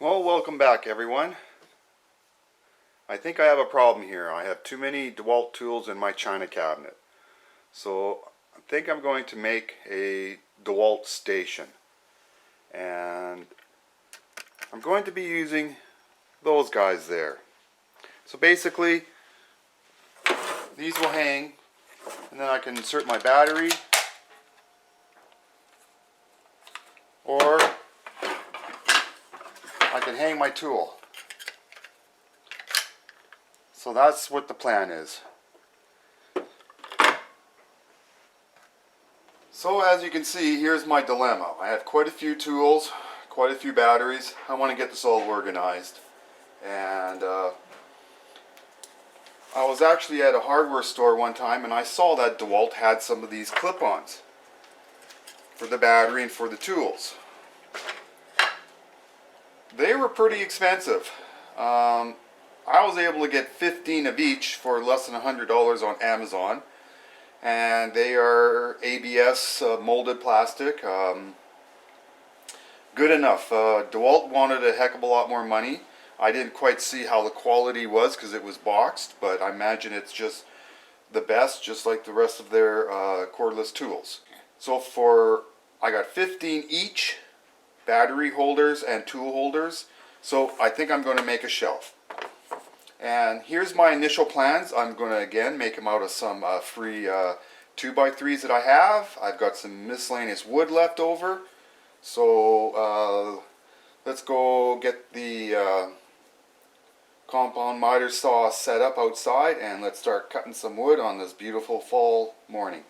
Well, welcome back everyone. I think I have a problem here. I have too many DeWalt tools in my china cabinet. So I think I'm going to make a DeWalt station. And I'm going to be using those guys there. So basically, these will hang, and then I can insert my battery, or I can hang my tool. So that's what the plan is. So as you can see, here's my dilemma. I have quite a few tools, quite a few batteries. I want to get this all organized. And I was actually at a hardware store one time and I saw that DeWalt had some of these clip-ons for the battery and for the tools. They were pretty expensive. I was able to get 15 of each for less than $100 on Amazon, and they are ABS molded plastic. Good enough. DeWalt wanted a heck of a lot more money. I didn't quite see how the quality was because it was boxed, but I imagine it's just the best, just like the rest of their cordless tools. So I got 15 each, battery holders and tool holders. So I think I'm going to make a shelf. And here's my initial plans. I'm going to again make them out of some free 2x3s that I have. I've got some miscellaneous wood left over. So let's go get the compound miter saw set up outside and let's start cutting some wood on this beautiful fall morning.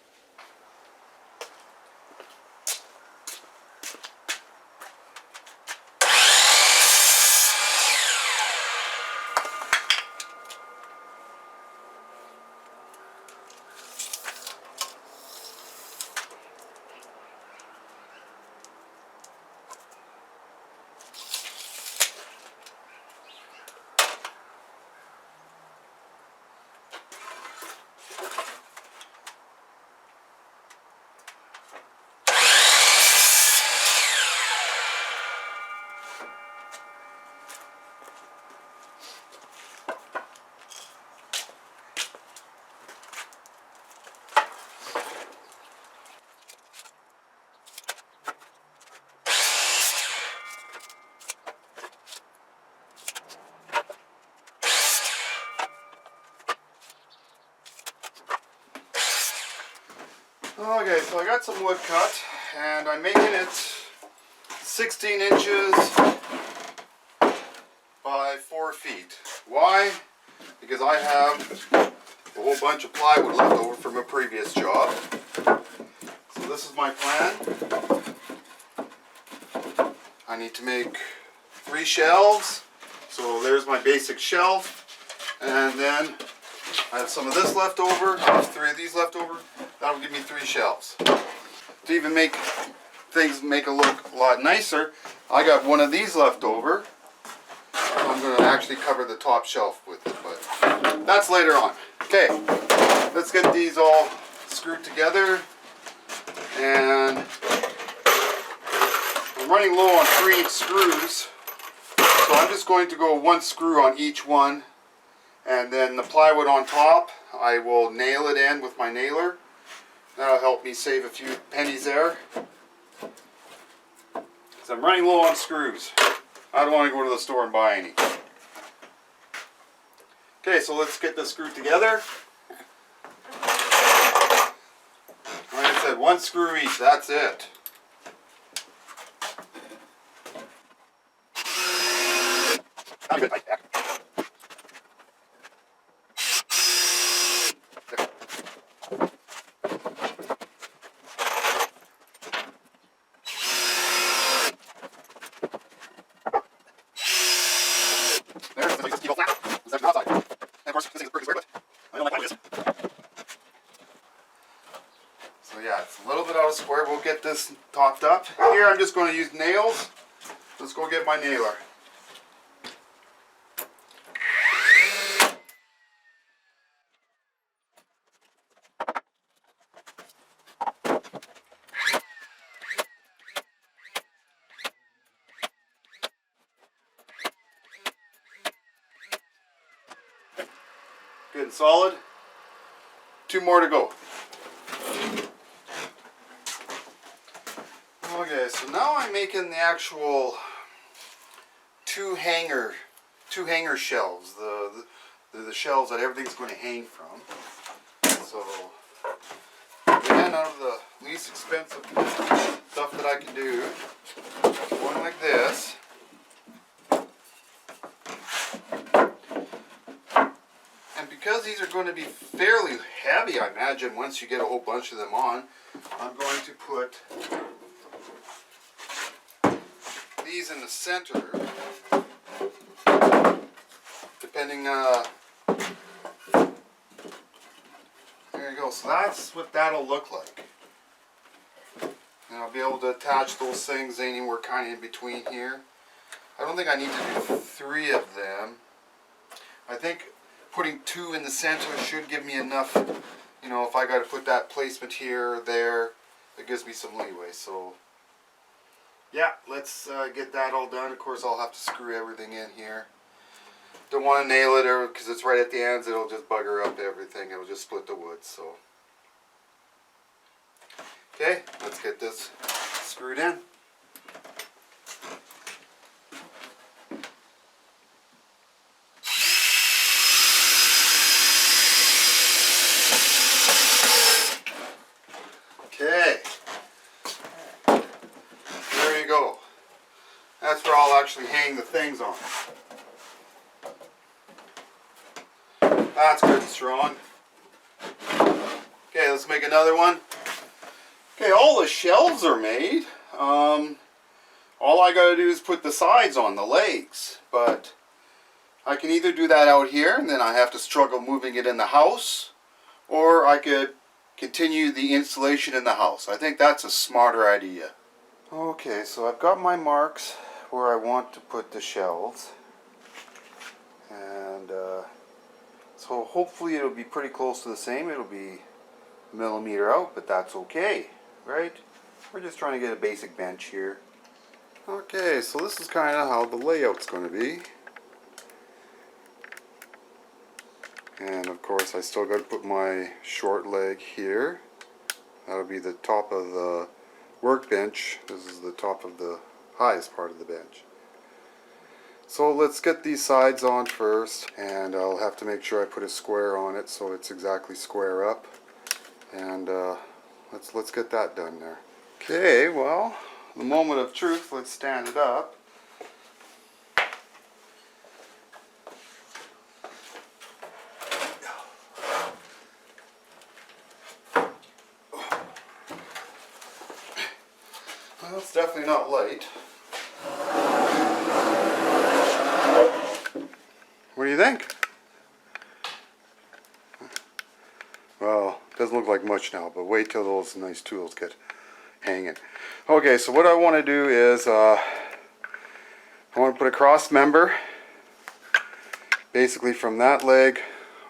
Okay, so I got some wood cut and I'm making it 16 inches by 4 feet. Why? Because I have a whole bunch of plywood left over from a previous job. So this is my plan. I need to make 3 shelves. So there's my basic shelf, and then I have some of this left over. I have 3 of these left over. That'll give me 3 shelves. To even make things look a lot nicer, I got 1 of these left over. I'm going to actually cover the top shelf with it, but that's later on. Okay, let's get these all screwed together. And I'm running low on 3 screws, so I'm just going to go 1 screw on each one. And then the plywood on top, I will nail it in with my nailer. That'll help me save a few pennies there. Because I'm running low on screws. I don't want to go to the store and buy any. Okay, so let's get this screwed together. Like I said, 1 screw each, that's it. So yeah, it's a little bit out of square. We'll get this topped up. Here I'm just going to use nails. Let's go get my nailer. Good and solid. 2 more to go. Okay, so now I'm making the actual two hanger shelves, the shelves that everything's going to hang from. So again, out of the least expensive stuff that I can do, one like this. And because these are going to be fairly heavy, I imagine, once you get a whole bunch of them on, I'm going to put these in the center, depending, there you go, so that's what that'll look like. And I'll be able to attach those things anywhere kind of in between here. I don't think I need to do 3 of them. I think putting 2 in the center should give me enough, you know, if I got to put that placement here or there, it gives me some leeway. So yeah, let's get that all done. Of course, I'll have to screw everything in here. Don't want to nail it because it's right at the ends. It'll just bugger up everything. It'll just split the wood. So okay, let's get this screwed in. Okay, there you go. That's where I'll actually hang the things on. That's good and strong. Okay, let's make another one. Okay, all the shelves are made. All I gotta do is put the sides on, the legs. But I can either do that out here and then I have to struggle moving it in the house, or I could continue the installation in the house. I think that's a smarter idea. Okay, so I've got my marks where I want to put the shelves. And so hopefully it'll be pretty close to the same. It'll be a millimeter out, but that's okay, right? We're just trying to get a basic bench here. Okay, so this is kind of how the layout's going to be. And of course I still got to put my short leg here. That'll be the top of the workbench. This is the top of the highest part of the bench. So let's get these sides on first, and I'll have to make sure I put a square on it so it's exactly square up. And let's get that done there. Okay, well, the moment of truth, let's stand it up. Well, it's definitely not light. What do you think? Well, it doesn't look like much now, but wait till those nice tools get hanging. Okay, so what I want to do is I want to put a cross member basically from that leg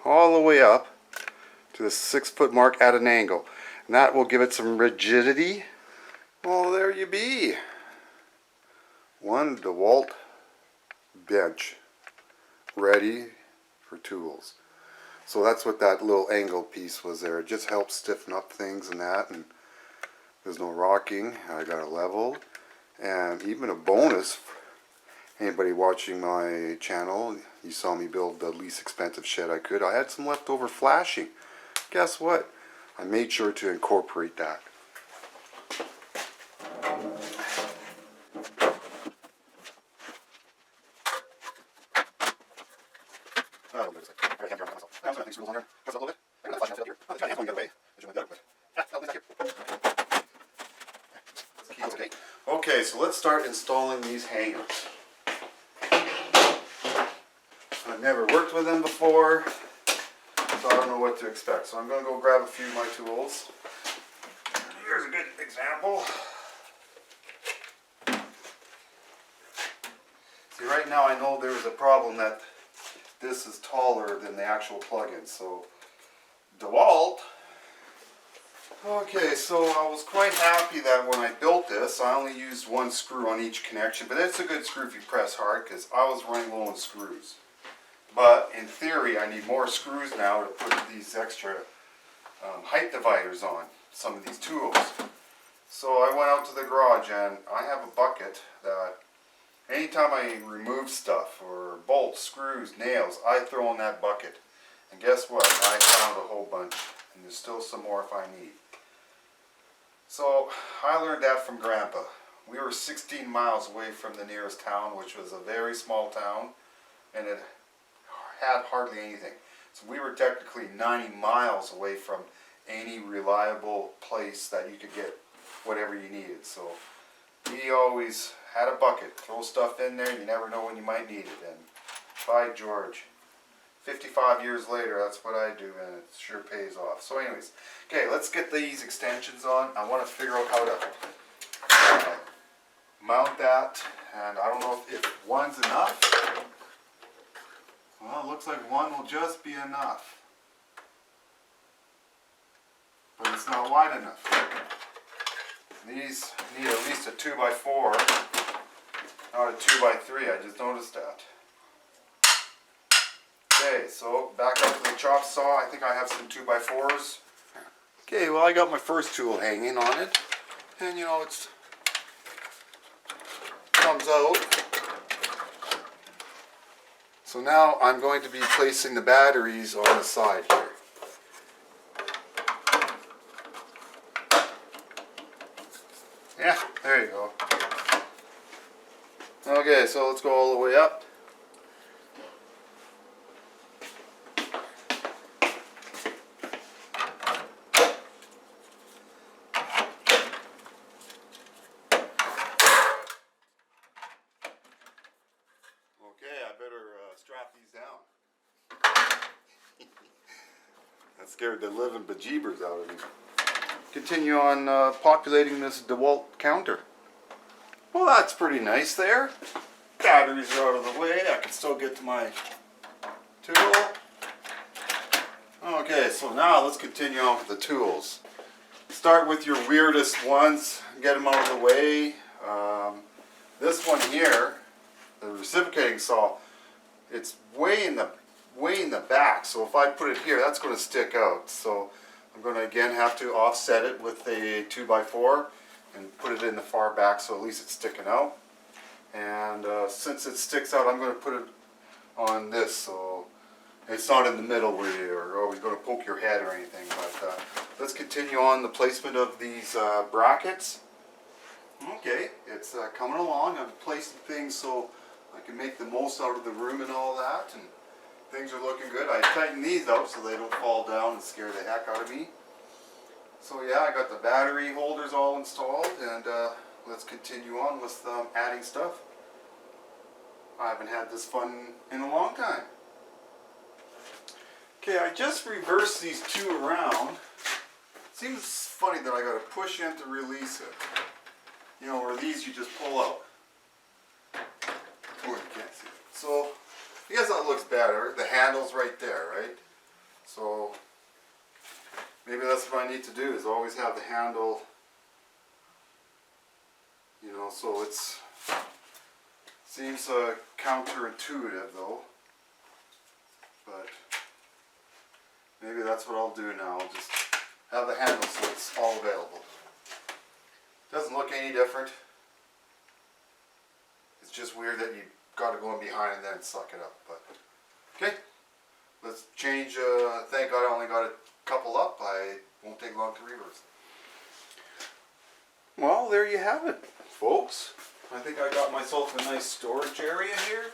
all the way up to the 6-foot mark at an angle, and that will give it some rigidity. Well, there you be. One DeWalt bench ready for tools. So that's what that little angle piece was there. It just helps stiffen up things and that, and there's no rocking. I got it leveled. And even a bonus, anybody watching my channel, you saw me build the least expensive shed I could. I had some leftover flashing. Guess what? I made sure to incorporate that. Okay, so let's start installing these hangers. I've never worked with them before, so I don't know what to expect. So I'm going to go grab a few of my tools. Here's a good example. See, right now I know there's a problem that this is taller than the actual plug-in, so DeWalt. Okay, so I was quite happy that when I built this, I only used 1 screw on each connection, but it's a good screw if you press hard, because I was running low on screws. But in theory, I need more screws now to put these extra height dividers on some of these tools. So I went out to the garage and I have a bucket that anytime I remove stuff or bolts, screws, nails, I throw in that bucket. And guess what? I found a whole bunch, and there's still some more if I need. So I learned that from Grandpa. We were 16 miles away from the nearest town, which was a very small town, and it had hardly anything. So we were technically 90 miles away from any reliable place that you could get whatever you needed. So he always had a bucket, throw stuff in there, you never know when you might need it. And by George, 55 years later, that's what I do, and it sure pays off. So anyways, okay, let's get these extensions on. I want to figure out how to mount that, and I don't know if one's enough. Well, it looks like one will just be enough. But it's not wide enough. These need at least a 2x4, not a 2x3, I just noticed that. Okay, so back up to the chop saw. I think I have some 2x4s. Okay, well I got my first tool hanging on it. And you know, it's comes out. So now I'm going to be placing the batteries on the side here. Yeah, there you go. Okay, so let's go all the way up. Okay, I better strap these down. That scared the living bejeebers out of me. Continue on populating this DeWalt counter. Well, that's pretty nice there. Batteries are out of the way. I can still get to my tool. Okay, so now let's continue on with the tools. Start with your weirdest ones. Get them out of the way. This one here, the reciprocating saw, it's way in the back. So if I put it here, that's going to stick out. So I'm going to again have to offset it with a 2x4 and put it in the far back so at least it's sticking out. And since it sticks out, I'm going to put it on this so it's not in the middle where you're always going to poke your head or anything. But let's continue on the placement of these brackets. Okay, it's coming along. I'm placing things so I can make the most out of the room and all that. And things are looking good. I tightened these out so they don't fall down and scare the heck out of me. So yeah, I got the battery holders all installed, and let's continue on with adding stuff. I haven't had this fun in a long time. Okay, I just reversed these two around. Seems funny that I got to push in to release it. You know, where these you just pull out. Oh, you can't see it. So I guess that looks better. The handle's right there, right? So maybe that's what I need to do, is always have the handle, you know, so it's seems counterintuitive though. But maybe that's what I'll do now. I'll just have the handle so it's all available. Doesn't look any different. It's just weird that you got to go in behind and then suck it up. But okay, let's change. Thank God I only got a couple up. I won't take long to reverse. Well, there you have it, folks. I think I got myself a nice storage area here.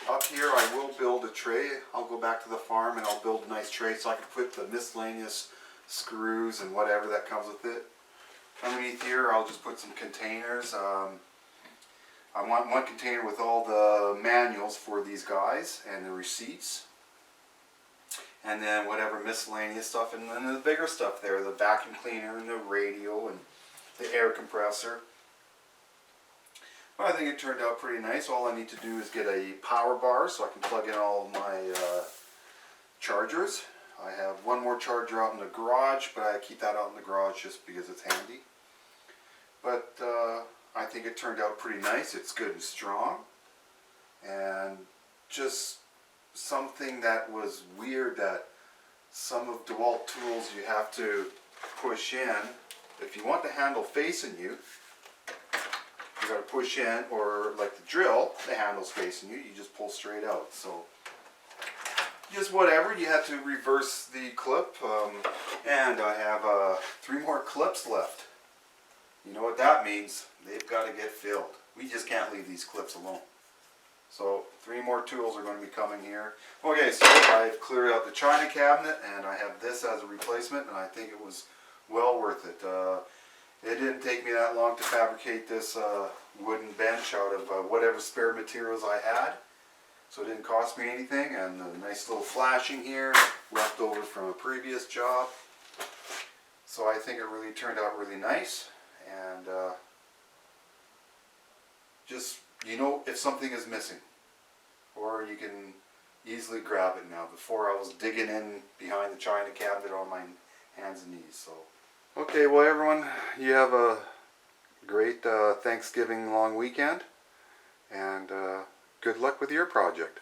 Up here I will build a tray. I'll go back to the farm and I'll build a nice tray so I can put the miscellaneous screws and whatever that comes with it. Underneath here I'll just put some containers. I want one container with all the manuals for these guys and the receipts. And then whatever miscellaneous stuff, and then the bigger stuff there, the vacuum cleaner and the radio and the air compressor. But I think it turned out pretty nice. All I need to do is get a power bar so I can plug in all of my chargers. I have one more charger out in the garage, but I keep that out in the garage just because it's handy. But I think it turned out pretty nice. It's good and strong. and just something that was weird, that some of DeWalt tools you have to push in. If you want the handle facing you, you got to push in, or like the drill, the handle's facing you, you just pull straight out. So just whatever, you have to reverse the clip, and I have 3 more clips left. You know what that means? They've got to get filled. We just can't leave these clips alone. So 3 more tools are going to be coming here. Okay, so I've cleared out the china cabinet, and I have this as a replacement, and I think it was well worth it. It didn't take me that long to fabricate this wooden bench out of whatever spare materials I had. So it didn't cost me anything, and a nice little flashing here, left over from a previous job. So I think it really turned out really nice, and just, you know, if something is missing, or you can easily grab it now. Before I was digging in behind the china cabinet on my hands and knees. So, okay, well everyone, you have a great Thanksgiving long weekend, and good luck with your project.